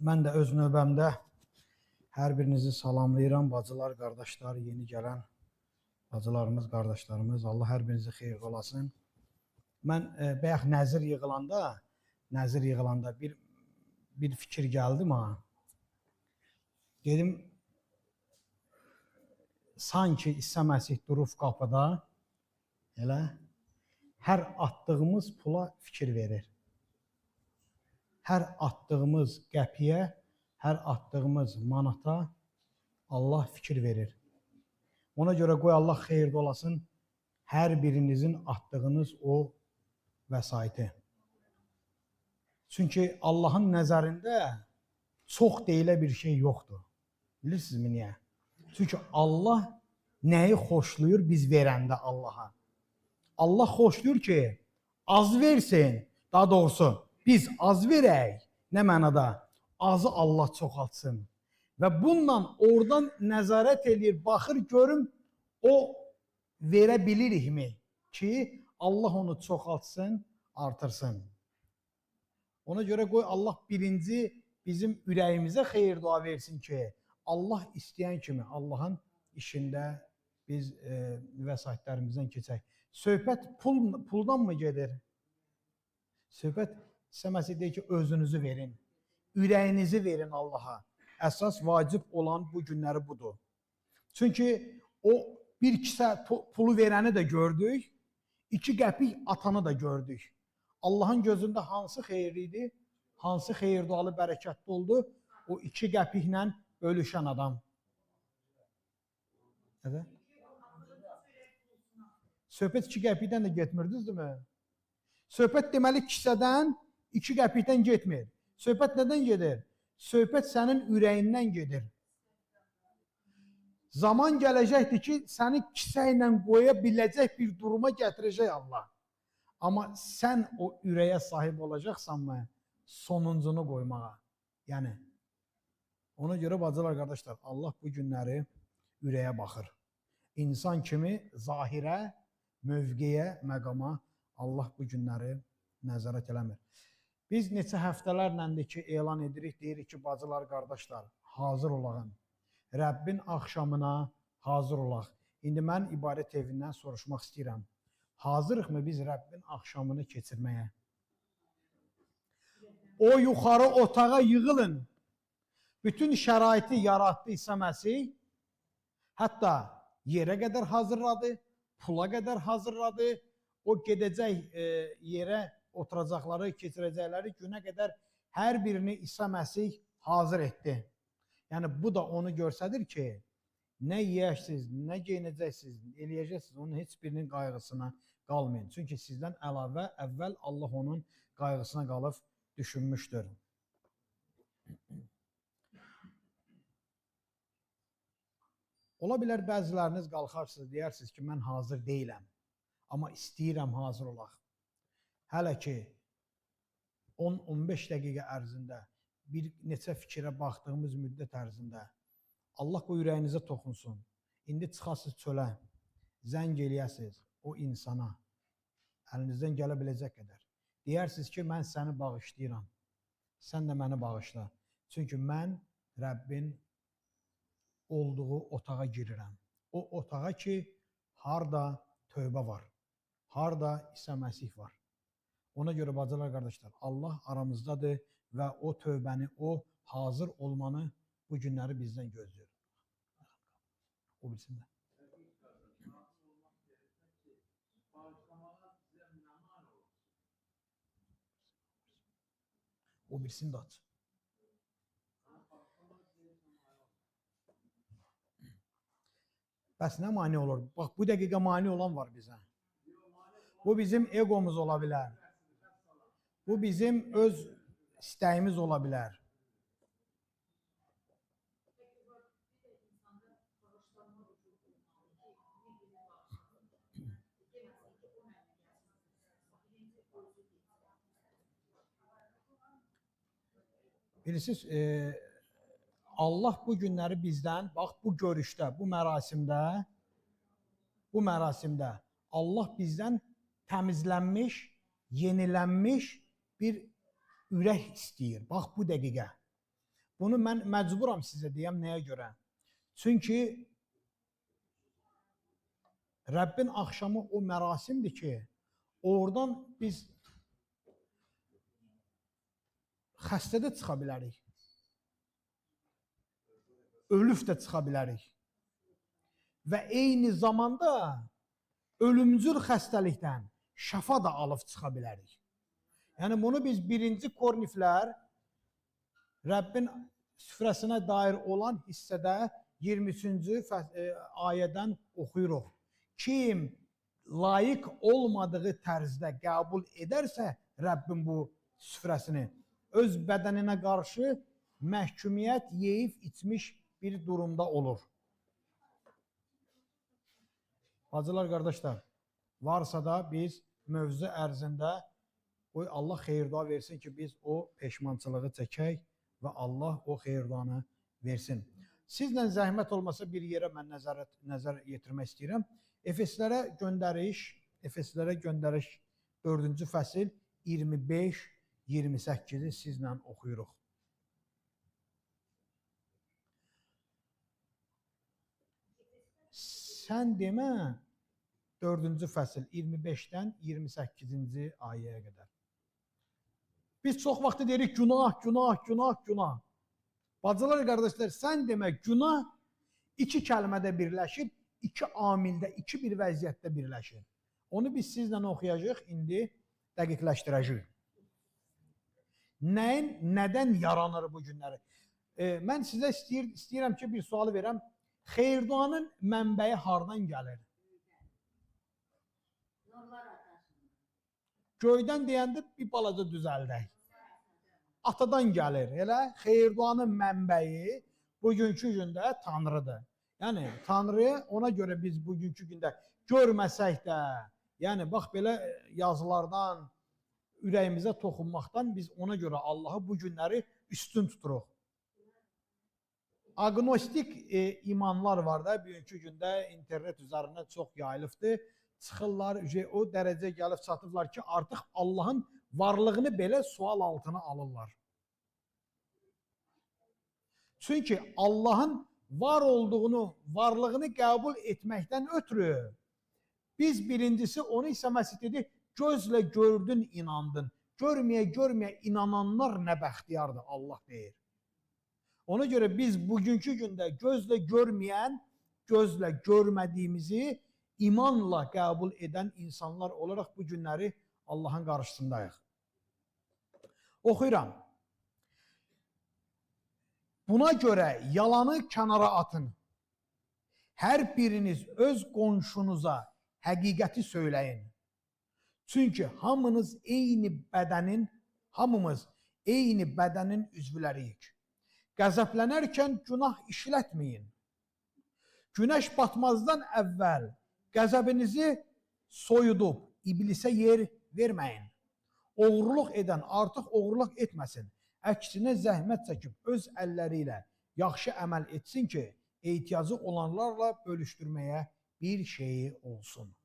Mən də öz növbəmdə hər birinizi salamlayıram. Bacılar, qardaşlar, yeni gələn bacılarımız, qardaşlarımız. Allah hər birinizi xeyir olasın. Mən bayaq nəzir yığılanda bir fikir gəldi mənə. Dedim, sanki İsa Məsih durub qapıda, elə hər attığımız pula fikir verir. Hər attığımız qəpiyə, hər attığımız manata Allah fikir verir. Ona görə qoy Allah xeyirli olasın hər birinizin attığınız o vəsaiti. Çünki Allahın nəzərində çox deyilə bir şey yoxdur. Bilirsinizmi niyə? Çünki Allah nəyi xoşlayır biz verəndə Allaha? Allah xoşlayır ki, az versin, daha doğrusu biz az verək, nə mənada? Azı Allah çoxaltsın. Və bununla oradan nəzarət eləyir, baxır, görüm o verə bilirikmi ki, Allah onu çoxaltsın, artırsın. Ona görə qoy Allah birinci bizim ürəyimizə xeyir dua versin ki, Allah istəyən kimi Allahın işində biz vəsaitlərimizdən keçək. Söhbət puldan mı gedir? Söhbət İstəməsi deyir ki, özünüzü verin, ürəyinizi verin Allaha. Əsas vacib olan bu günləri budur. Çünki o bir kisə pulu verəni də gördük, 2 qəpik atanı da gördük. Allahın gözündə hansı xeyirliydi, hansı xeyir dualı bərəkətli oldu? O 2 qəpiklə bölüşən adam. Nədə? Söhbət 2 qəpikdən də getmirdinizmi? Söhbət deməli kisədən 2 qəpikdən getmir. Söhbət nədən gedir? Söhbət sənin ürəyindən gedir. Zaman gələcəkdir ki, səni kisə ilə qoya biləcək bir duruma gətirəcək Allah. Amma sən o ürəyə sahib olacaqsanmı, sonuncunu qoymağa. Yəni, ona görə bacılar, qardaşlar, Allah bu günləri ürəyə baxır. İnsan kimi zahirə, mövqeyə, məqama Allah bu günləri nəzarət eləmir. Biz neçə həftələrləndir ki, elan edirik, deyirik ki, bacılar, qardaşlar, hazır olağın. Rəbbin axşamına hazır olaq. İndi mən İbarət evindən soruşmaq istəyirəm. Hazırıqmı biz Rəbbin axşamını keçirməyə? O yuxarı otağa yığılın. Bütün şəraiti yaratdı İsa Məsih. Hətta yerə qədər hazırladı, pula qədər hazırladı. O gedəcək yerə oturacaqları, keçirəcəkləri günə qədər hər birini İsa Məsih hazır etdi. Yəni, bu da onu göstərir ki, nə yeyəksiniz, nə geyinəcəksiniz, eləyəcəksiniz, onun heç birinin qayğısına qalmayın. Çünki sizdən əlavə, əvvəl Allah onun qayğısına qalıb düşünmüşdür. Ola bilər bəziləriniz qalxarsınız, deyirsiniz ki, mən hazır deyiləm, amma istəyirəm hazır olaq. Hələ ki 10-15 dəqiqə ərzində bir neçə fikrə baxdığımız müddət ərzində Allah bu ürəyinizə toxunsun. İndi çıxasınız çölə, zəng eləyəsiniz o insana, əlinizdən gələ biləcək qədər. Deyirsiniz ki, mən səni bağışlayıram, sən də məni bağışla. Çünki mən Rəbbin olduğu otağa girirəm. O otağa ki, harda tövbə var, harda İsa Məsih var. Ona görə bacılar, qardaşlar, Allah aramızdadır və o tövbəni, o hazır olmanı bu günləri bizdən gözləyir. O bilsin də. O bilsin də aç. Bəs nə mani olur? Bax, bu dəqiqə mani olan var bizə. Bu bizim egomuz ola bilər. Bu bizim öz istəyimiz ola bilər. Bilirsiniz, Allah bu günləri bizdən, bax bu görüşdə, bu mərasimdə Allah bizdən təmizlənmiş, yenilənmiş bir ürək istəyir. Bax bu dəqiqə. Bunu mən məcburam sizə deyəm, nəyə görə? Çünki Rəbbin axşamı o mərasimdir ki, oradan biz xəstədə çıxa bilərik. Ölüf də çıxa bilərik. Və eyni zamanda ölümcül xəstəlikdən şəfa da alıb çıxa bilərik. Yəni bunu biz 1-ci Korniflər Rəbbin süfrəsinə dair olan hissədə 23-cü ayədən oxuyuruq. Kim layiq olmadığı tərzdə qəbul edərsə Rəbbin bu süfrəsini, öz bədəninə qarşı məhkumiyyət yeyib içmiş bir durumda olur. Bacılar, qardaşlar, varsa da biz mövzu ərzində qoy Allah xeyir-dua versin ki, biz o peşmançılığı çəkək və Allah o xeyir-duanı versin. Sizlə zəhmət olmasa bir yerə mən nəzər yetirmək istəyirəm. Efeslərə göndəriş 4-cü fəsil 25-28-i sizlə oxuyuruq. Sən demə 4-cü fəsil 25-dən 28-ci ayəyə qədər. Biz çox vaxt deyirik günah. Bacılar, qardaşlar, sən demə günah iki kəlmədə birləşir, iki amildə, iki bir vəziyyətdə birləşir. Onu biz sizlə oxuyacağıq, indi dəqiqləşdirəcəyik. Nədən yaranır bu günləri? Mən sizə istəyirəm ki, bir sualı verəm. Xeyir-duanın mənbəyi hardan gəlir? Göydən deyəndə bir balaca düzəldək. Atadan gəlir. Elə xeyir-duanın mənbəyi bugünkü gündə Tanrıdır. Yəni Tanrıya ona görə biz bugünkü gündə görməsək də, yəni bax belə yazılardan, ürəyimizə toxunmaqdan biz ona görə Allahı bu günləri üstün tuturuq. Agnostik imanlar var da, bugünkü gündə internet üzərindən çox yayılıbdır. Çıxırlar, o dərəcə gəlib çatıblar ki, artıq Allahın varlığını belə sual altına alırlar. Çünki Allahın var olduğunu, varlığını qəbul etməkdən ötürü biz birincisi onu İsa-Məsih dedi, gözlə gördün, inandın. Görməyə inananlar nə bəxtiyardır, Allah deyir. Ona görə biz bugünkü gündə gözlə görməyən, gözlə görmədiyimizi imanla qəbul edən insanlar olaraq bu günləri Allahın qarşısındayıq. Oxuyuram. Buna görə yalanı kənara atın. Hər biriniz öz qonşunuza həqiqəti söyləyin. Çünki hamımız eyni bədənin üzvləriyik. Qəzəblənərkən günah işlətməyin. Günəş batmazdan əvvəl qəzəbinizi soyudub iblisə yer verməyin. Oğurluq edən artıq oğurluq etməsin. Əksinə zəhmət çəkib öz əlləri ilə yaxşı əməl etsin ki, ehtiyacı olanlarla bölüşdürməyə bir şeyi olsun.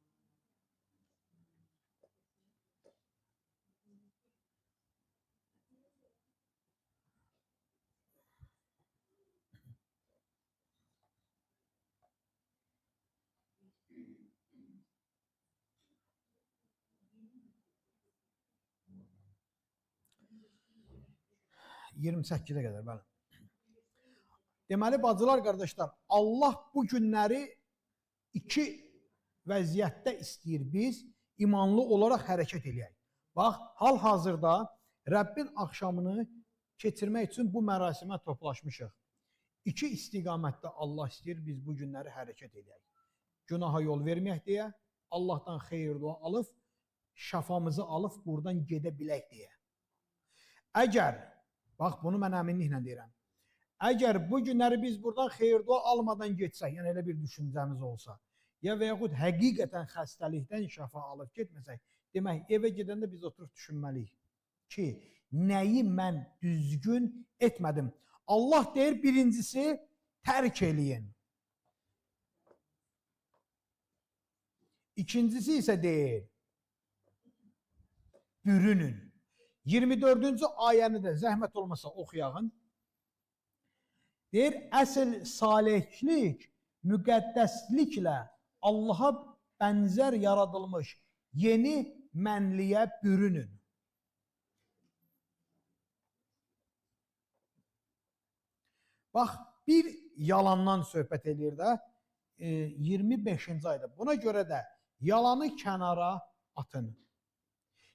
(28-ə qədər, bəli. Deməli, bacılar, qardaşlar, Allah bu günləri iki vəziyyətdə istəyir biz imanlı olaraq hərəkət eləyək. Bax, hal-hazırda Rəbbin axşamını keçirmək üçün bu mərasimə toplaşmışıq. İki istiqamətdə Allah istəyir biz bu günləri hərəkət eləyək. Günaha yol verməyək deyə, Allahdan xeyir-dua alıb, şəfamızı alıb buradan gedə bilək deyə. Əgər, bax bunu mən əminliklə deyirəm, əgər bu günləri biz buradan xeyir-dua almadan getsək, yəni elə bir düşüncəmiz olsa, ya və yaxud həqiqətən xəstəlikdən şəfa alıb getməsək, demək, evə gedəndə biz oturub düşünməliyik ki, nəyi mən düzgün etmədim. Allah deyir, birincisi, tərk eləyin. İkincisi isə deyir, bürünün. 24-cü ayəni də zəhmət olmasa oxuyağın. Deyir, əsl salihlik müqəddəsliklə Allaha bənzər yaradılmış yeni mənliyə bürünün. Bax, bir yalandan söhbət edir də, 25-ci ayda. Buna görə də yalanı kənara atın.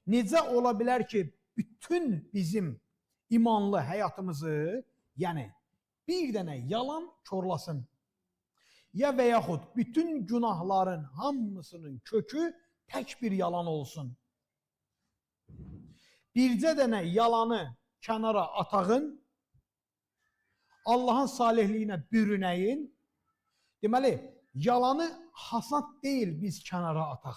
Necə ola bilər ki, bütün bizim imanlı həyatımızı, yəni bir dənə yalan korlasın? Ya və yaxud bütün günahların hamısının kökü tək bir yalan olsun. Bircə dənə yalanı kənara atağın, Allahın salihliyinə bürünəyin. Deməli, yalanı hasad deyil biz kənara ataq.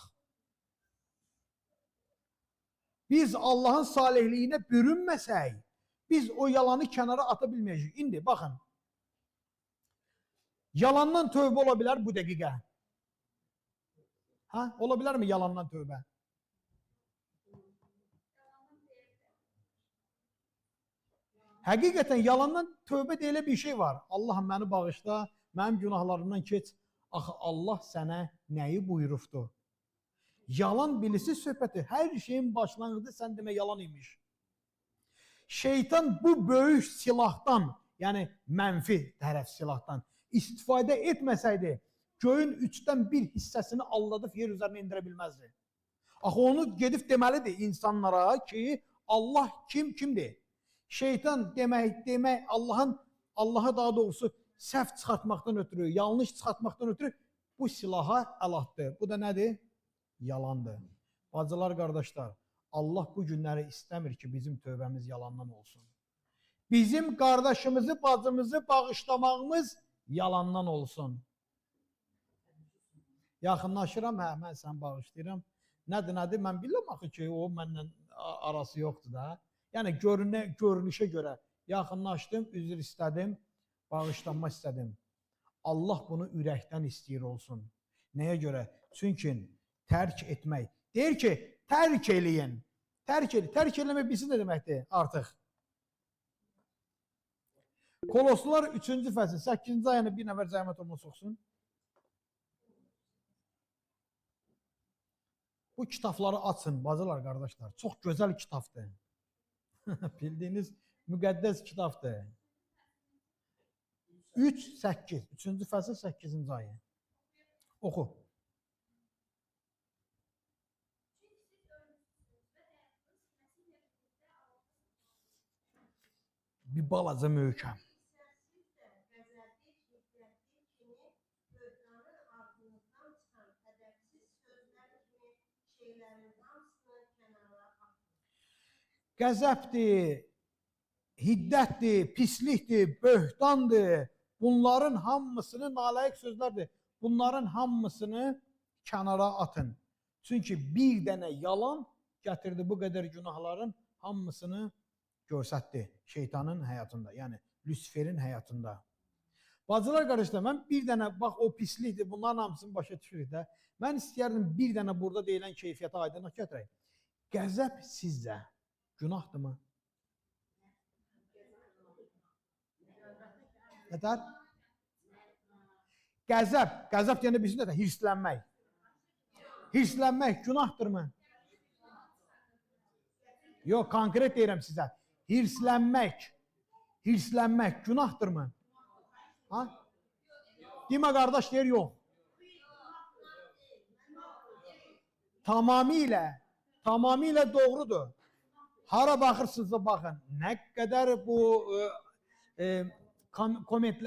Biz Allahın salihliyinə bürünməsək, biz o yalanı kənara ata bilməyəcəyik. İndi baxın, yalandan tövbə ola bilər bu dəqiqə. Ha? Ola bilərmi yalandan tövbə? Həqiqətən yalandan tövbə deyilə bir şey var. Allahım məni bağışla, mənim günahlarımdan keç. Axı Allah sənə nəyi buyurubdu? Yalan bilisi söhbəti, hər şeyin başlanğıcı sən demə yalan imiş. Şeytan bu böyük silahdan, yəni mənfi tərəf silahdan istifadə etməsəydi, göyün 3-dən 1 hissəsini aldadıb yer üzərinə indirə bilməzdi. Axı onu gedib deməlidir insanlara ki, Allah kimdir? Şeytan demək Allah'a daha doğrusu səhv çıxartmaqdan ötürü, yanlış çıxartmaqdan ötürü bu silaha əl atdı. Bu da nədir? Yalandır. Bacılar, qardaşlar, Allah bu günləri istəmir ki, bizim tövbəmiz yalandan olsun. Bizim qardaşımızı, bacımızı bağışlamağımız yalandan olsun. Yaxınlaşıram, hə, mən səni bağışlayıram. Nədir, mən bilirəm axı ki, o mənlə arası yoxdur da. Yəni, görünüşə görə yaxınlaşdım, üzr istədim, bağışlanma istədim. Allah bunu ürəkdən istəyir olsun. Nəyə görə? Çünki tərk etmək. Deyir ki, tərk eləyin. Tərk eləmək bilsin nə deməkdir artıq? Koloslular 3-cü fəsil, 8-ci ayını bir nəfər zəhmət olma soxsun. Bu kitabları açın, bacılar, qardaşlar. Çox gözəl kitabdır. Bildiyiniz müqəddəs kitabdır. 3-8, 3-cü fəsil 8-ci ayı. Oxu. Bir balaca möhkəm. Qəzəbdir, hiddətdir, pislikdir, böhtandır. Bunların hamısını nalayiq sözlərdir. Bunların hamısını kənara atın. Çünki bir dənə yalan gətirdi bu qədər günahların hamısını görsətdi şeytanın həyatında, yəni Lusiferin həyatında. Bacılar, qardaşlar, mən bir dənə, bax o pislikdir, bunların hamısını başa düşürük də. Mən istəyərdim bir dənə burada deyilən keyfiyyətə aydınlıq gətirək. Qəzəb sizcə günahdırmı? Nətər? Qəzəb deyəndə bilsin nətər? Hirslənmək. Hirslənmək günahdırmı? Yox, konkret deyirəm sizə. Hirslənmək günahdırmı? Ha? Demə qardaş deyir, yox. Tamamilə doğrudur. Hara baxırsınızsa baxın. Nə qədər bu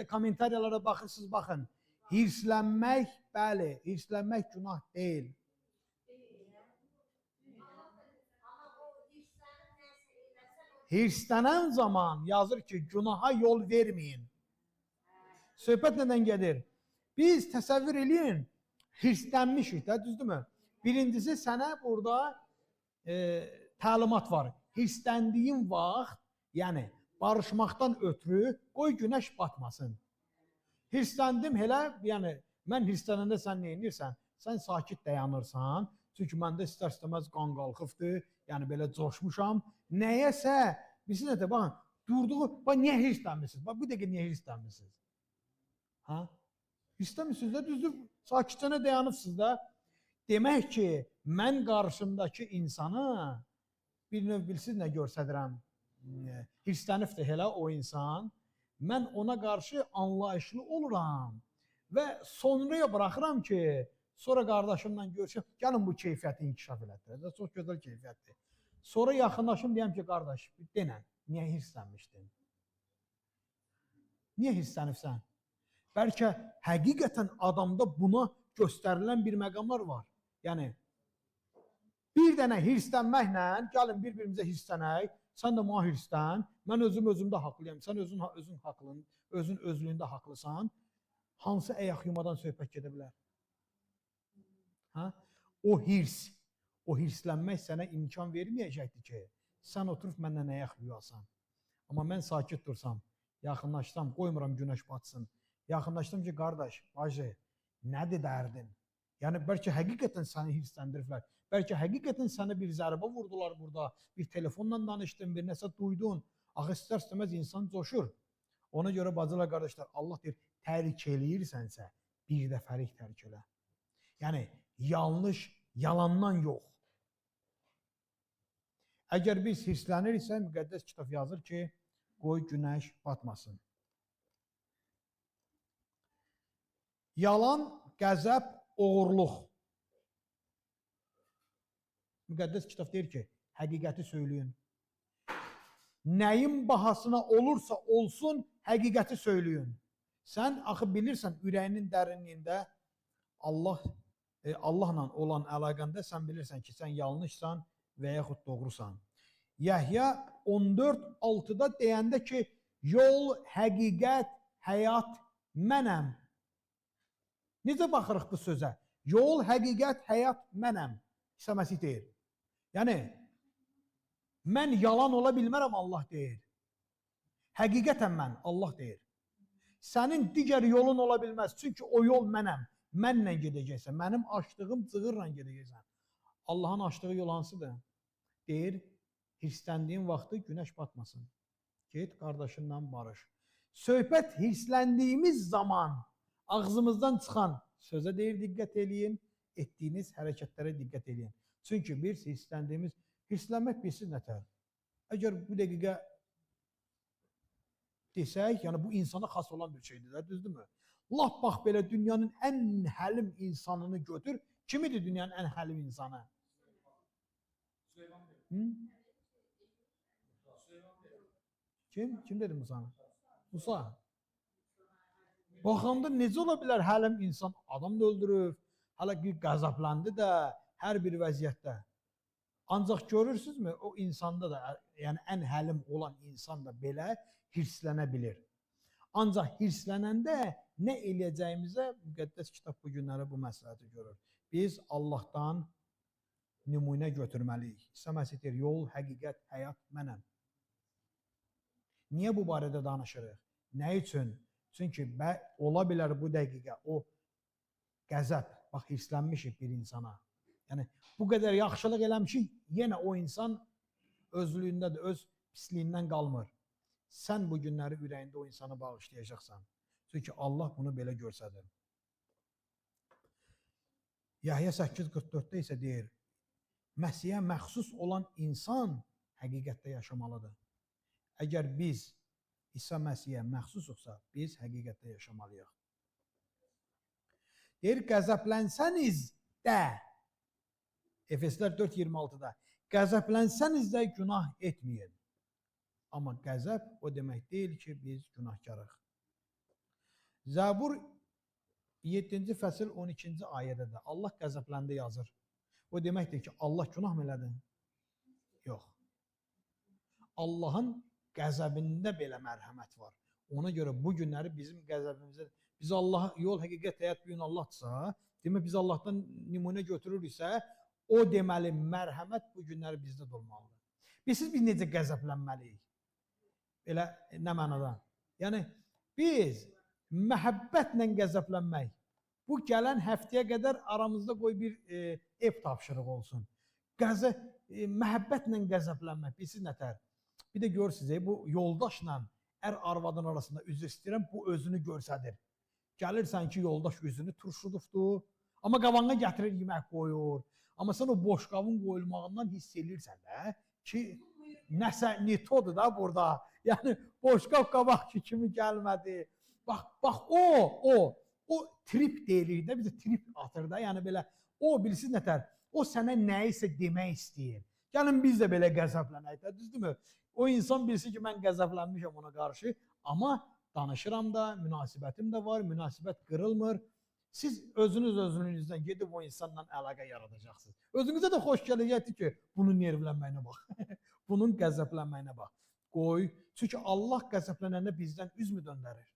komentaryalara baxırsınız, baxın. Hirslənmək, bəli, hirslənmək günah deyil. Hirslənən zaman yazır ki, günaha yol verməyin. Söhbət nədən gedir? Biz təsəvvür eləyin, hirslənmişik də, düzdürmü? Birincisi, sənə burada təlimat var. Hirsləndiyin vaxt, yəni barışmaqdan ötürü qoy günəş batmasın. Hirsləndim elə, yəni mən hirslənəndə sən nə edirsən? Sən sakit dayanırsan, çünki məndə istər-istəməz qan qalxıbdır, yəni belə coşmuşam. Nəyəsə, bilsin nədir, baxın, durduğu, bax niyə hirslənmirsiniz? Bax bu dəqiqə niyə hirslənmirsiniz? Ha? Hirslənmirsiniz də düzdür, sakitcənə dayanıbsınız da. Demək ki, mən qarşımdakı insana bir növ bilsiz nə göstərirəm? Hirslənibdir elə o insan. Mən ona qarşı anlayışlı oluram və sonraya buraxıram ki, sonra qardaşımla görüşəm, gəlin bu keyfiyyəti inkişaf elətdirəcək. Çox gözəl keyfiyyətdir. Sonra yaxınlaşım deyəm ki, qardaş, denən, niyə hirslənmişdin? Niyə hirslənibsən? Bəlkə həqiqətən adamda buna göstərilən bir məqamlar var. Yəni, bir dənə hirslənməklə, gəlin bir-birimizə hirslənək, sən də mənə hirslən, mən özümdə haqlıyam, sən özün özlüyündə haqlısan, hansı əyaq yumadan söhbət gedə bilər? O hirslənmək sənə imkan verməyəcəkdir ki, sən oturub məndən əyaq yuyasan. Amma mən sakit dursam, yaxınlaşsam, qoymuram günəş batsın, yaxınlaşdım ki, qardaş, bacı, nədir dərdin? Yəni, bəlkə həqiqətən səni hirsləndiriblər, bəlkə həqiqətən sənə bir zərbə vurdular burada, bir telefonla danışdın, bir nəsə duydun, axı istər-istəməz insan coşur. Ona görə bacılar, qardaşlar, Allah deyir, tərk eləyirsənsə, bir dəfəlik tərk elə. Yəni, yanlış, yalandan yox. Əgər biz hirsləniriksə, müqəddəs kitab yazır ki, qoy günəş batmasın. Yalan, qəzəb, oğurluq. Müqəddəs kitab deyir ki, həqiqəti söyləyin. Nəyin bahasına olursa olsun, həqiqəti söyləyin. Sən axı bilirsən, ürəyinin dərinliyində Allahla olan əlaqəndə sən bilirsən ki, sən yanlışsan və yaxud doğrusan. Yəhya 14:6-da deyəndə ki, yol, həqiqət, həyat mənəm. Necə baxırıq bu sözə? Yol, həqiqət, həyat mənəm. İsa Məsih deyir. Yəni, mən yalan ola bilmərəm, Allah deyir. Həqiqətən mən, Allah deyir. Sənin digər yolun ola bilməz. Çünki o yol mənəm. Mənlə gedəcəksən. Mənim açdığım cığırla gedəcəksən. Allahın açdığı yol hansıdır? Deyir, hirsləndiyin vaxtı günəş batmasın. Get, qardaşınla barış. Söhbət hirsləndiyimiz zaman ağzımızdan çıxan sözə deyir, diqqət eləyin, etdiyiniz hərəkətlərə diqqət eləyin. Çünki biz hirslənmək bilsiz nətər? Əgər bu dəqiqə desək, yəni bu insana xas olan bir şeydir, düzdürmü? Laf bax belə dünyanın ən həlim insanını götür. Kimidir dünyanın ən həlim insanı? Kim? Kim dedi Musa? Musa. Baxanda necə ola bilər həlim insan? Adam da öldürür, hələ ki qəzəbləndir də, hər bir vəziyyətdə. Ancaq görürsünüzmü, o insanda da, yəni ən həlim olan insan da belə hirslənə bilir. Ancaq hirslənəndə nə eləyəcəyimizə müqəddəs kitab bu günləri bu məsləhəti görür. Biz Allahdan nümunə götürməliyik. İsa Məsih deyir, yol, həqiqət, həyat mənəm. Niyə bu barədə danışırıq? Nə üçün? Çünki ola bilər bu dəqiqə o qəzəb, bax hirslənmişik bir insana. Yəni bu qədər yaxşılıq eləmişik, yenə o insan özlüyündədir, öz pisliyindən qalmır. Sən bu günləri ürəyində o insanı bağışlayacaqsan. Çünki Allah bunu belə görsədir. Yəhya 8:44-də isə deyir, Məsihə məxsus olan insan həqiqətdə yaşamalıdır. Əgər biz İsa Məsihə məxsusuqsa, biz həqiqətdə yaşamalıyıq. Deyir, qəzəblənsəniz də, Efeslər 4:26-da, qəzəblənsəniz də günah etməyin. Amma qəzəb o demək deyil ki, biz günahkarıq. Zəbur 7-ci fəsil 12-ci ayədə də Allah qəzəbləndə yazır. O deməkdir ki, Allah günah mı elədi? Yox. Allahın qəzəbində belə mərhəmət var. Ona görə bu günləri bizim qəzəbimizə, biz Allah yol, həqiqət, həyat bir gün Allahdırsa, demək biz Allahdan nümunə götürürüksə, o deməli mərhəmət bu günləri bizdə olmalıdır. Biz necə qəzəblənməliyik? Elə nə mənada? Yəni, biz məhəbbətlə qəzəblənmək, bu gələn həftəyə qədər aramızda qoy bir ev tapşırıq olsun. Məhəbbətlə qəzəblənmək, bilsiz nətər? Bir də görürsünüz, bu yoldaşla arvadın arasında üzr istəyirəm, bu özünü göstərir. Gəlirsən ki, yoldaş üzünü turşudubdur, amma qabağına gətirir, yemək qoyur. Amma sən o boşqabın qoyulmağından hiss edirsən də ki, nəsə netodur da burada. Yəni boşqab qabaqki kimi gəlmədi. Bax o trip deyirik də, bizə trip atır da. Yəni belə o bilirsiniz nətər? O sənə nəyisə demək istəyir. Gəlin biz də belə qəzəblənək də, düzdürmü? O insan bilsin ki, mən qəzəblənmişəm ona qarşı, amma danışıram da, münasibətim də var, münasibət qırılmır. Siz özünüzdən gedib o insanla əlaqə yaradacaqsınız. Özünüzə də xoş gələcəkdir ki, bunun nervlənməyinə bax, bunun qəzəblənməyinə bax. Qoy, çünki Allah qəzəblənəndə bizdən üzmü döndərir.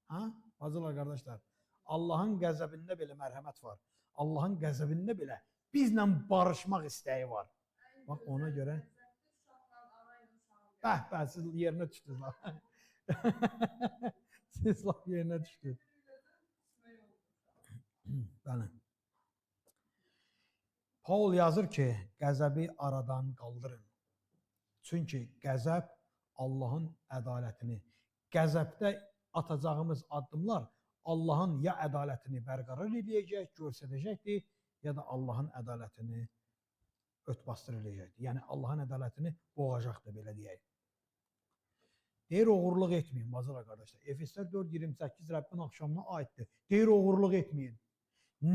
Ha? Bacılar, qardaşlar, Allahın qəzəbində belə mərhəmət var. Allahın qəzəbində belə bizlə barışmaq istəyi var. Bax, ona görə... siz yerinə düşdünüz lan. Siz laf yerinə düşdünüz. Bəli. Paul yazır ki, qəzəbi aradan qaldırın. Çünki qəzəb Allahın ədalətini, qəzəbdə atacağımız addımlar Allahın ya ədalətini bərqərar edəcək, göstərəcəkdir, ya da Allahın ədalətini örtbasdır edəcəkdir. Yəni Allahın ədalətini boğacaqdır, belə deyək. Deyir, oğurluq etməyin, bacılar, qardaşlar. Efeslər 4:28 Rəbbin axşamına aiddir. Deyir, oğurluq etməyin.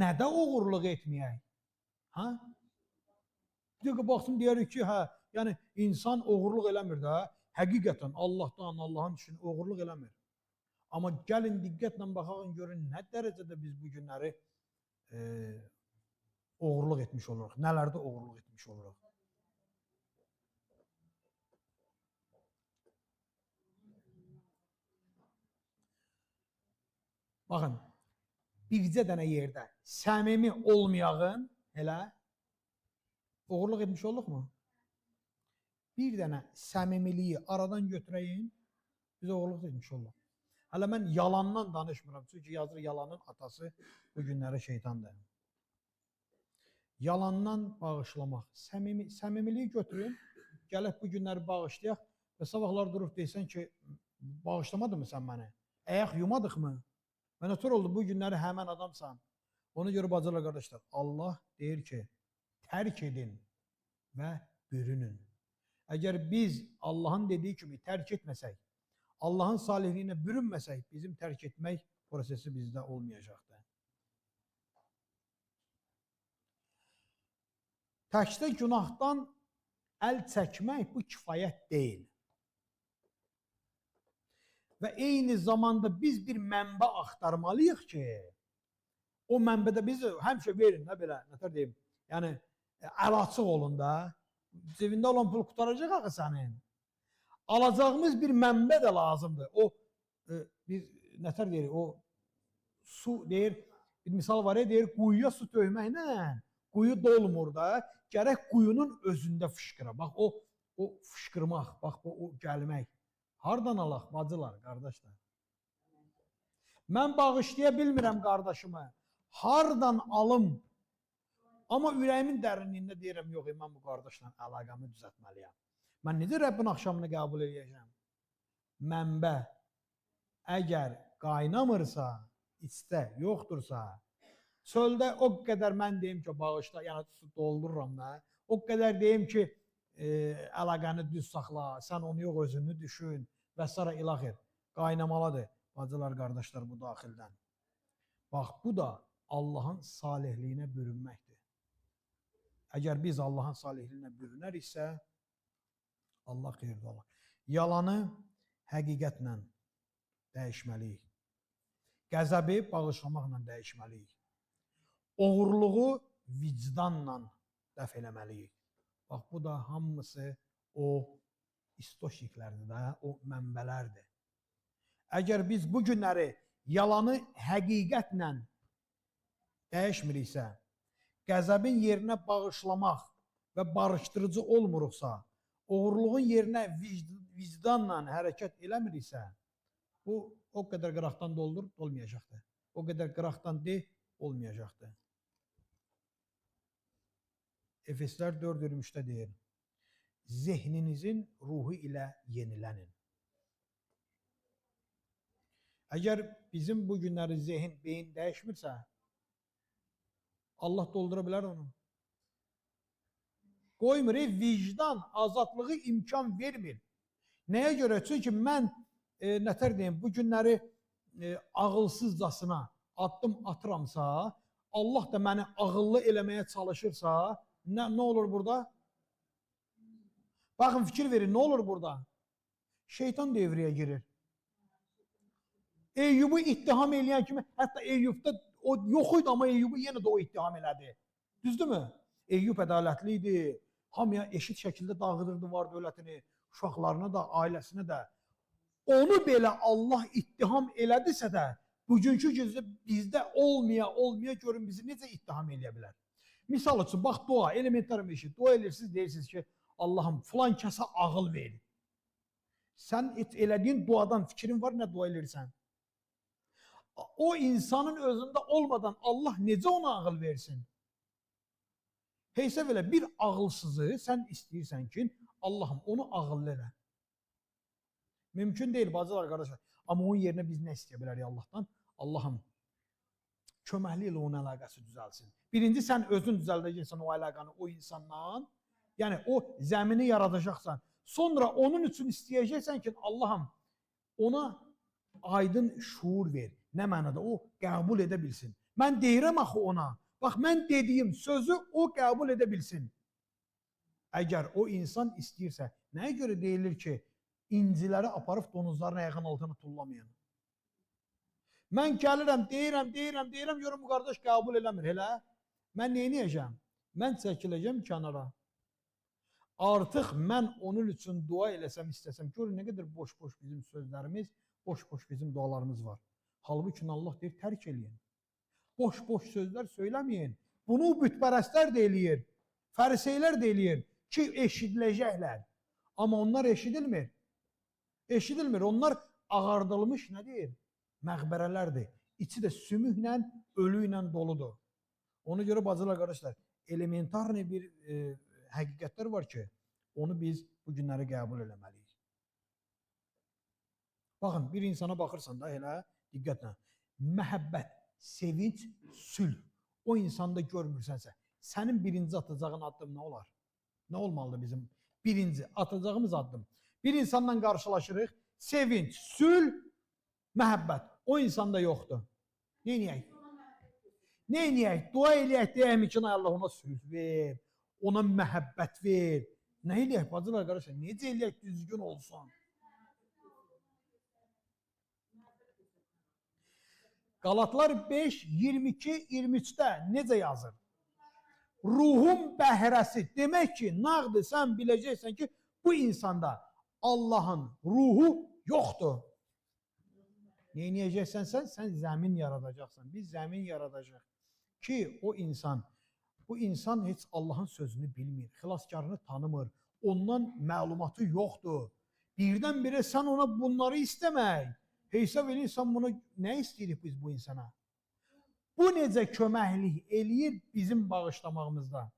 Nədə oğurluq etməyək? Ha? Bir dəqiqə baxsın, deyirik ki, hə, yəni insan oğurluq eləmir də, həqiqətən Allahdan, Allahın üçün oğurluq eləmir. Amma gəlin diqqətlə baxın, görün nə dərəcədə biz bu günləri oğurluq etmiş oluruq, nələrdə oğurluq etmiş oluruq. Baxın, bircə dənə yerdə səmimi olmayağın, elə, oğurluq etmiş olduq mu? Bir dənə səmimiliyi aradan götürəyin, biz oğurluq etmiş olduq. Hələ mən yalandan danışmıram, çünki yazır yalanın atası bu günləri şeytandır. Yalandan bağışlamaq, səmimiliyi götürün, gələk bu günləri bağışlayaq və sabahlar durub deysən ki, bağışlamadın mı sən məni? Əyək yumadıq mı? Mən ötür oldu, bu günləri həmən adamsan. Ona görə bacılar, qardaşlar, Allah deyir ki, tərk edin və bürünün. Əgər biz Allahın dediyi kimi tərk etməsək, Allahın salihliyinə bürünməsək, bizim tərk etmək prosesi bizdə olmayacaqdır. Təkdə günahdan əl çəkmək bu kifayət deyil. Və eyni zamanda biz bir mənbə axtarmalıyıq ki, o mənbədə bizi həmişə verin, nə belə, nətər deyim, yəni əl açıq olun da, cebində olan pul qutaracaq axı sənin. Alacağımız bir mənbə də lazımdır. O, biz nətər deyirik, o su deyir, bir misal var ya, deyir, quyuya su töyməklə, quyu dolmur da, gərək quyunun özündə fışqıra. Bax, o fışqırmaq, bax, o gəlmək. Hardan alaq, bacılar, qardaşlar? Mən bağışlaya bilmirəm qardaşımı. Hardan alım? Amma ürəyimin dərinliyində deyirəm, yox, mən bu qardaşla əlaqəmi düzəltməliyəm. Mən necə Rəbbin axşamını qəbul edəcəm? Mənbə əgər qaynamırsa, içdə yoxdursa, çöldə o qədər mən deyim ki, bağışla, yəni su doldururam da, o qədər deyim ki, əlaqəni düz saxla, sən onu yox özünü düşün və sonra ilaxir. Qaynamalıdır, bacılar, qardaşlar, bu daxildən. Bax, bu da Allahın salihliyinə bürünməkdir. Əgər biz Allahın salihliyinə bürünəriksə, Allah xeyirdə olar. Yalanı həqiqətlə dəyişməliyik. Qəzəbi bağışlamaqla dəyişməliyik. Oğurluğu vicdanla dəf eləməliyik. Bax, bu da hamısı o istoşiklərdir də, o mənbələrdir. Əgər biz bu günləri yalanı həqiqətlə dəyişmiriksə, qəzəbin yerinə bağışlamaq və barışdırıcı olmuruqsa, oğurluğun yerinə vicdanla hərəkət eləmiriksə, bu o qədər qıraqdan doldur, olmayacaqdır. O qədər qıraqdan olmayacaqdır. Efeslər 4:23-də deyir. zehninizin ruhu ilə yenilənin. Əgər bizim bu günləri zehin, beyin dəyişmirsə, Allah doldura bilər onu. Qoymur, vicdan, azadlığı imkan vermir. Nəyə görə? Çünki mən, nətər deyim, bu günləri ağılsızcasına addım atıramsa, Allah da məni ağıllı eləməyə çalışırsa, nə olur burada? Baxın, fikir verin, nə olur burada? Şeytan devrəyə girir. Eyyubu ittiham eləyən kimi, hətta Eyyubda o yox idi, amma Eyyubu yenə də o ittiham elədi. Düzdürmü? Eyyub ədalətli idi, hamıya eşit şəkildə dağıdırdı var dövlətini, uşaqlarına da, ailəsinə də. Onu belə Allah ittiham elədisə də, bugünkü gözdə bizdə olmaya görün bizi necə ittiham eləyə bilər? Misal üçün, bax dua, elementar bir şey. Dua edirsiniz, deyirsiniz ki, Allahım filan kəsə ağıl verin. Sən elədiyin duadan fikrin var, nə dua edirsən? O insanın özündə olmadan Allah necə ona ağıl versin? Heysə belə bir ağılsızı sən istəyirsən ki, Allahım onu ağıllı elə. Mümkün deyil, bacılar, qardaşlar. Amma onun yerinə biz nə istəyə bilərik Allahdan? Allahım, köməkli ilə onun əlaqəsi düzəlsin. Birinci, sən özün düzəldəcəksən o əlaqəni o insandan. Yəni, o zəmini yaradacaqsan. Sonra onun üçün istəyəcəksən ki, Allahım, ona aydın şuur ver. Nə mənada? O qəbul edə bilsin. Mən deyirəm axı ona. Bax, mən dediyim sözü o qəbul edə bilsin. Əgər o insan istəyirsə, nəyə görə deyilir ki, inciləri aparıb donuzların ayağının altına tullamayın? Mən gəlirəm, deyirəm, görüm bu qardaş qəbul eləmir, elə? Mən neyniyəcəm? Mən çəkiləcəm kənara. Artıq mən onun üçün dua eləsəm, istəsəm, görün nə qədər boş-boş bizim sözlərimiz, boş-boş bizim dualarımız var. Halbuki Allah deyir, tərk eləyin. Boş-boş sözlər söyləməyin. Bunu bütpərəstlər də eləyir, fəriseylər də eləyir ki, eşidiləcəklər. Amma onlar eşidilmir. Eşidilmir. Onlar ağardılmış nə deyir? Məqbərələrdir. İçi də sümüklə, ölüylə doludur. Ona görə bacılar, qardaşlar, elementar bir həqiqətlər var ki, onu biz bu günləri qəbul eləməliyik. Baxın, bir insana baxırsan da elə, diqqətlə, məhəbbət, sevinç, sülh. O insanda görmürsənsə, sənin birinci atacağın addım nə olar? Nə olmalıdır bizim birinci atacağımız addım? Bir insanla qarşılaşırıq, sevinç, sülh, məhəbbət. O insanda yoxdur. Neyniyək? Neyniyək? Dua eləyək, deyək ki, Allah ona sülh ver, ona məhəbbət ver. Nə eləyək, bacılar, qardaşlar? Necə eləyək düzgün olsun? Qalatlar 5, 22, 23-də necə yazır? Ruhun bəhrəsi. Demək ki, nağdı sən biləcəksən ki, bu insanda Allahın ruhu yoxdur. Neyniyəcəksən sən? Sən zəmin yaradacaqsan. Biz zəmin yaradacaq ki, o insan heç Allahın sözünü bilmir, xilaskarını tanımır, ondan məlumatı yoxdur. Birdən-birə sən ona bunları istəmək. Hesab edirsən bunu, nə istəyirik biz bu insana? Bu necə köməklik eləyir bizim bağışlamağımızda?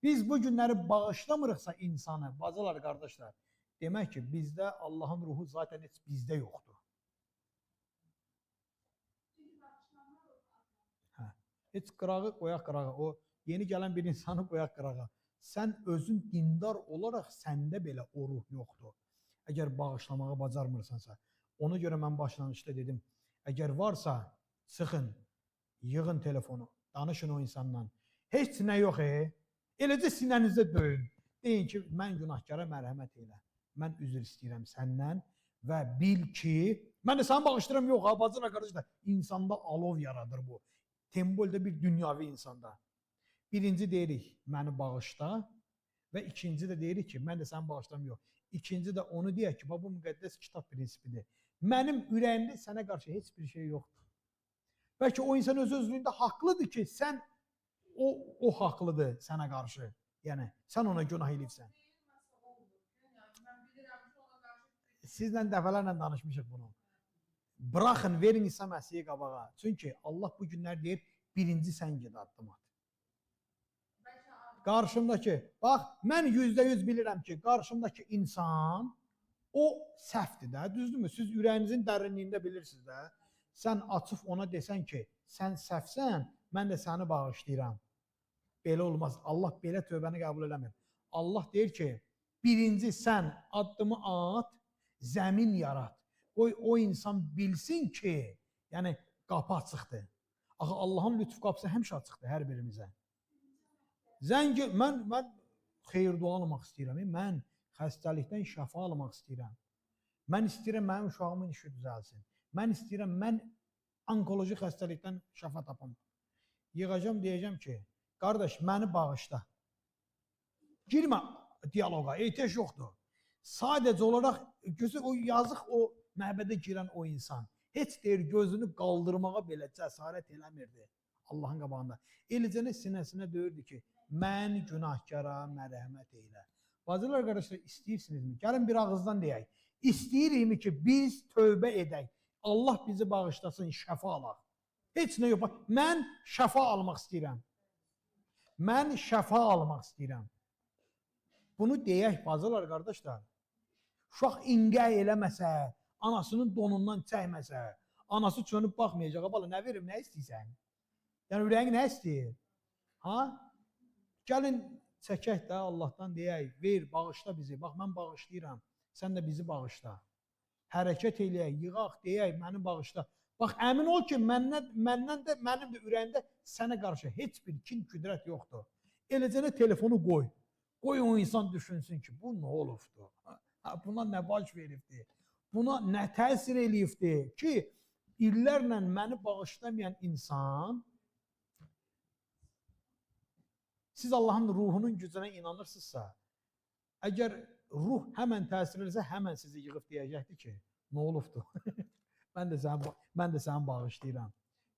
Biz bu günləri bağışlamırıqsa insanı, bacılar, qardaşlar, demək ki, bizdə Allahın ruhu zaten heç bizdə yoxdur. Heç qırağı qoyaq qırağa, o yeni gələn bir insanı qoyaq qırağa. Sən özün dindar olaraq səndə belə o ruh yoxdur. Əgər bağışlamağı bacarmırsansa. Ona görə mən başlanışda dedim, əgər varsa çıxın, yığın telefonu, danışın o insanla. Heç nə yox, eləcə sinənizdə döyün. Deyin ki, mən günahkara mərhəmət elə. Mən üzr istəyirəm səndən və bil ki, mən də səni bağışlayıram, yox, bacılar, qardaşlar, insanda alov yaradır bu. Tembolda bir dünyavi insanda. Birinci deyirik, məni bağışla və ikinci də deyirik ki, mən də səni bağışlayıram, yox. İkinci də onu deyək ki, bu müqəddəs kitab prinsipidir. Mənim ürəyimdə sənə qarşı heç bir şey yoxdur. Bəlkə o insan öz-özlüyündə haqlıdır ki, sən o haqlıdır sənə qarşı. Yəni, sən ona günah eləyirsən. Sizlə dəfələrlə danışmışıq bunu. Bıraxın, verin İsa Məsihi qabağa. Çünki Allah bu günlər deyir, birinci sən ged addım at. qarşımdakı, bax, mən %100 bilirəm ki, qarşımdakı insan o səhvdir də, düzdürmü? Siz ürəyinizin dərinliyində bilirsiniz də. Sən açıb ona desən ki, sən səhvsən, mən də səni bağışlayıram. Belə olmaz. Allah belə tövbəni qəbul eləmir. Allah deyir ki, birinci sən addımı at, zəmin yarat. Qoy o insan bilsin ki, yəni qapı açıqdır. Axı Allahın lütf qapısı həmişə açıqdır hər birimizə. Mən xeyir dua almaq istəyirəm. Mən xəstəlikdən şəfa almaq istəyirəm. Mən istəyirəm mənim uşağımın işi düzəlsin. Mən istəyirəm mən onkoloji xəstəlikdən şəfa tapım. Yığacam, deyəcəm ki, qardaş, məni bağışla. Girmə diyaloqa, ehtiyac yoxdur. Sadəcə olaraq o yazıq o məbədə girən o insan heç deyir gözünü qaldırmağa belə cəsarət eləmirdi Allahın qabağında. Eləcənə sinəsinə döyürdü ki, mən günahkara mərhəmət eylə. Bacılar, qardaşlar, istəyirsinizmi? Gəlin bir ağızdan deyək. İstəyirikmi ki, biz tövbə edək. Allah bizi bağışlasın, şəfa alaq. Heç nə yox. Mən şəfa almaq istəyirəm. Mən şəfa almaq istəyirəm. Bunu deyək, bacılar, qardaşlar. Uşaq ingəy eləməsə, anasının donundan çəkməsə, anası çönüb baxmayacaq. Bala, nə verim, nə istəyirsən? Yəni, ürəyin nə istəyir? Ha? Gəlin, çəkək də Allahdan deyək, ver, bağışla bizi. Bax, mən bağışlayıram, sən də bizi bağışla. Hərəkət eləyək, yığaq, deyək, məni bağışla. Bax, əmin ol ki, məndən də, mənim də ürəyimdə sənə qarşı heç bir kin qüdrət yoxdur. Eləcənə telefonu qoy. Qoy o insan düşünsün ki, bu nə olubdur? Buna nə baş veribdir? Buna nə təsir eləyibdir ki, illərlə məni bağışlamayan insan, siz Allahın ruhunun gücünə inanırsınızsa, əgər ruh həmən təsir edirsə, həmən sizi yığıb deyəcəkdir ki, nə olubdur? mən də səni bağışlayıram.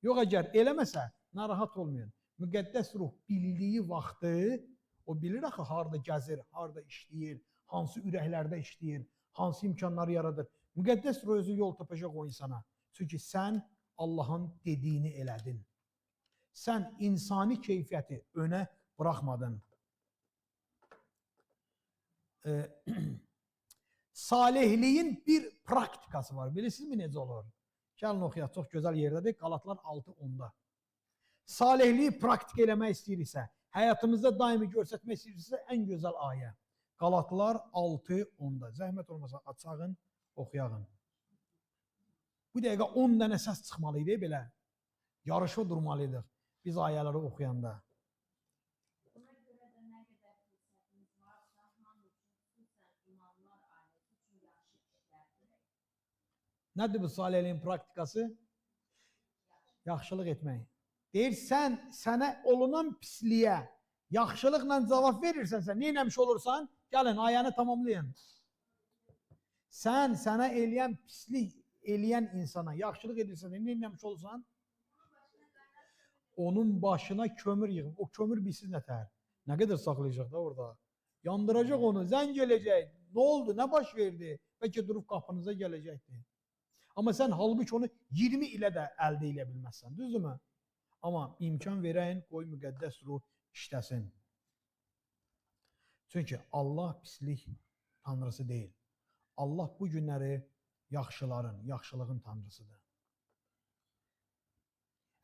Yox, əgər eləməsə, narahat olmayın. Müqəddəs ruh bildiyi vaxtı, o bilir axı, harada gəzir, harada işləyir, hansı ürəklərdə işləyir, hansı imkanları yaradır. Müqəddəs ruh özü yol tapacaq o insana. Çünki sən Allahın dediyini elədin. Sən insani keyfiyyəti önə buraxmadın. Salihliyin bir praktikası var. Bilirsinizmi necə olur? Gəlin oxuyaq, çox gözəl yerdədir. Qalatlar 6:10-da. Salihliyi praktik eləmək istəyirsə, həyatımızda daimi göstərmək istəyirsə, ən gözəl ayə. Qalatlar 6:10-da. Zəhmət olmasa açağın, oxuyağın. Bu dəqiqə 10 dənə səs çıxmalıydı belə. Yarışa durmalıydıq biz ayələri oxuyanda. Buna görə də nə qədər fürsətimiz varsa, hamı üçün xüsusən imamlar ailəsi üçün yaxşı işlər görək. Nədir bu salihliyin praktikası? Yaxşılıq etmək. Deyir, sənə olunan pisliyə yaxşılıqla cavab verirsənsə, nə eləmiş olursan? Gəlin, ayəni tamamlayın. Sənə eləyən pislik eləyən insana yaxşılıq edirsən, nə eləmiş olursan? Onun başına kömür yığın. O kömür bilsiz nətər? Nə qədər saxlayacaq da orada? Yandıracaq onu, zəng gələcək. Nə oldu, nə baş verdi? Bəlkə durub qapınıza gələcəkdir. Amma sən halbuki onu 20 ilə də əldə edə bilməzsən, düzdürmü? Amma imkan verəyin, qoy müqəddəs ruh işləsin. Çünki Allah pislik tanrısı deyil. Allah bu günləri yaxşıların, yaxşılığın tanrısıdır.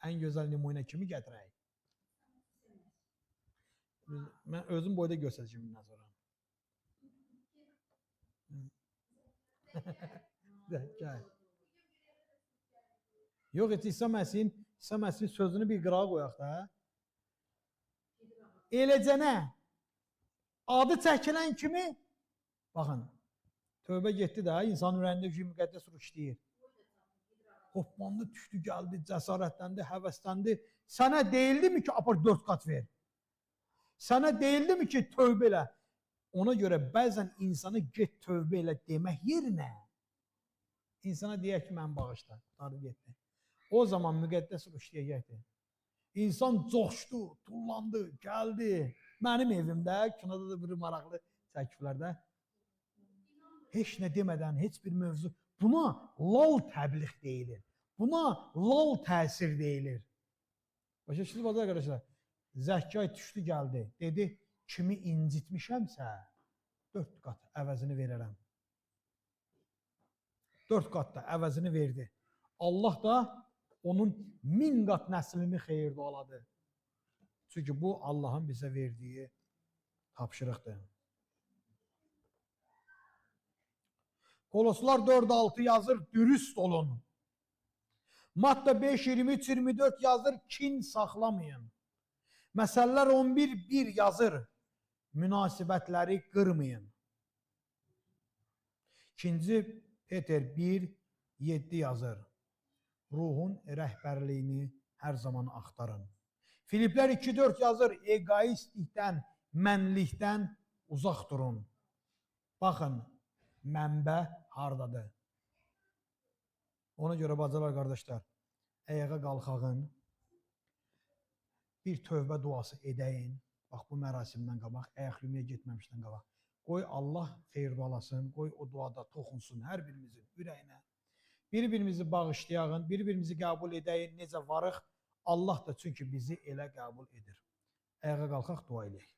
Ən gözəl nümunə kimi gətirək? Mən özüm boyda göstərəcəm bundan sonra. Gəl. Yox, İsa Məsihin sözünü bir qırağa qoyaq da. Eləcənə adı çəkilən kimi, baxın, tövbə getdi də, insan ürəyində ki, müqəddəs ruh işləyir. Hoppandı, düşdü, gəldi, cəsarətləndi, həvəsləndi. Sənə deyildimi ki, apar 4 qat ver? Sənə deyildimi ki, tövbə elə? Ona görə bəzən insanı get tövbə elə demək yerinə, insana deyək ki, mən bağışla, qutardı getdi. O zaman müqəddəs ruh işləyəcəkdir. İnsan coşdu, tullandı, gəldi. Mənim evimdə, kinada da bir maraqlı çəkiflərdə, heç nə demədən, heç bir mövzu, buna lal təbliğ deyilir. Buna lal təsir deyilir. Başa düşdünüz, bazar qardaşlar? Zəkkay düşdü, gəldi. Dedi, kimi incitmişəmsə 4 qat əvəzini verərəm. 4 qat da əvəzini verdi. Allah da onun 1000 qat nəslini xeyir dualadı. Çünki bu Allahın bizə verdiyi tapşırıqdır. Koloslar 4:6 yazır, dürüst olun. Matta 5:23-24 yazır, kin saxlamayın. Məsələlər 11:1 yazır, münasibətləri qırmayın. 2 Peter 1:7 yazır, ruhun rəhbərliyini hər zaman axtarın. Filiplər 2:4 yazır, egoistlikdən, mənlikdən uzaq durun. Baxın, mənbə hardadır? Ona görə bacılar, qardaşlar, ayağa qalxağın, bir tövbə duası edəyin. Bax, bu mərasimdən qabaq, ayaqlümüyə getməmişdən qabaq. Qoy Allah xeyir dualasın, qoy o duada toxunsun hər birimizin ürəyinə. Bir-birimizi bağışlayağın, bir-birimizi qəbul edəyin, necə varıq, Allah da çünki bizi elə qəbul edir. Ayağa qalxaq, dua eləyək.